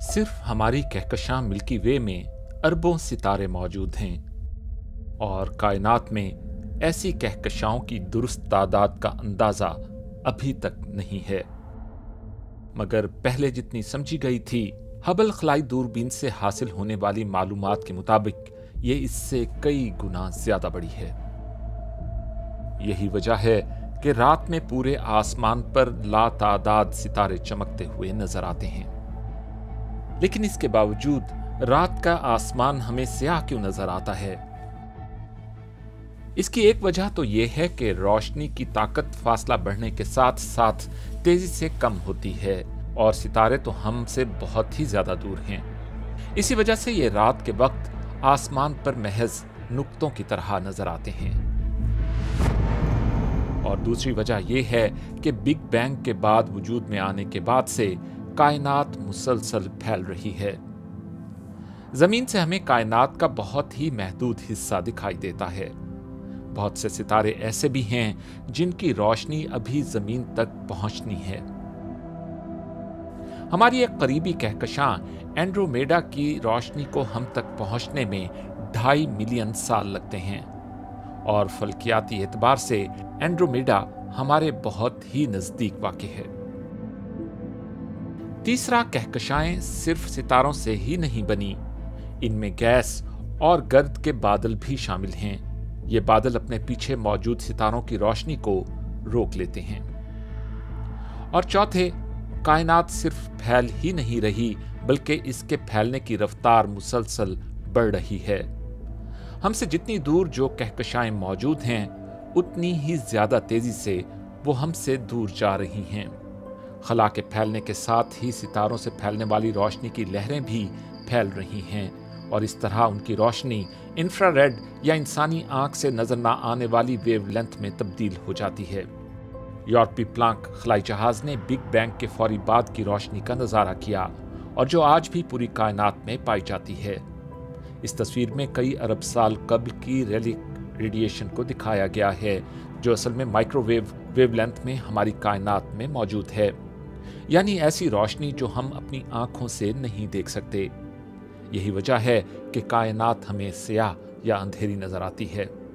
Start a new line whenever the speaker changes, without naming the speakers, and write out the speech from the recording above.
सिर्फ हमारी कहकशां मिल्की वे में अरबों सितारे मौजूद हैं और कायनात में ऐसी कहकशाओं की दुरुस्त तादाद का अंदाजा अभी तक नहीं है। मगर पहले जितनी समझी गई थी, हबल खलाई दूरबीन से हासिल होने वाली मालूमात के मुताबिक ये इससे कई गुना ज्यादा बड़ी है। यही वजह है कि रात में पूरे आसमान पर लातादाद सितारे चमकते हुए नजर आते हैं। लेकिन इसके बावजूद रात का आसमान हमें स्याह क्यों नजर आता है? इसकी एक वजह तो यह है कि रोशनी की ताकत फासला बढ़ने के साथ साथ तेजी से कम होती है और सितारे तो हमसे बहुत ही ज्यादा दूर हैं। इसी वजह से ये रात के वक्त आसमान पर महज नुक्तों की तरह नजर आते हैं। और दूसरी वजह यह है कि बिग बैंग के बाद वजूद में आने के बाद से कायनात मुसलसल फैल रही है। जमीन से हमें कायनात का बहुत ही महदूद हिस्सा दिखाई देता है। बहुत से सितारे ऐसे भी हैं जिनकी रोशनी अभी जमीन तक पहुंचनी है। हमारी एक करीबी कहकशां एंड्रोमेडा की रोशनी को हम तक पहुंचने में 2.5 मिलियन साल लगते हैं और फल्कियाती एतबार से एंड्रोमेडा हमारे बहुत ही नजदीक वाक़ है। तीसरा, कहकशाएं सिर्फ सितारों से ही नहीं बनी, इनमें गैस और गर्द के बादल भी शामिल हैं। ये बादल अपने पीछे मौजूद सितारों की रोशनी को रोक लेते हैं। और चौथे, कायनात सिर्फ फैल ही नहीं रही बल्कि इसके फैलने की रफ्तार मुसलसल बढ़ रही है। हमसे जितनी दूर जो कहकशाएं मौजूद हैं, उतनी ही ज्यादा तेजी से वो हमसे दूर जा रही हैं। खला के फैलने के साथ ही सितारों से फैलने वाली रोशनी की लहरें भी फैल रही हैं और इस तरह उनकी रोशनी इंफ्रारेड या इंसानी आंख से नजर न आने वाली वेवलेंथ में तब्दील हो जाती है। यूरोपीय प्लांक खलाई जहाज ने बिग बैंग के फौरी बाद की रोशनी का नजारा किया और जो आज भी पूरी कायनात में पाई जाती है। इस तस्वीर में कई अरब साल कबल की रेलिक रेडिएशन को दिखाया गया है, जो असल में माइक्रोवेव वेवलेंथ में हमारी कायनात में मौजूद है, यानी ऐसी रोशनी जो हम अपनी आंखों से नहीं देख सकते। यही वजह है कि कायनात हमें स्याह या अंधेरी नजर आती है।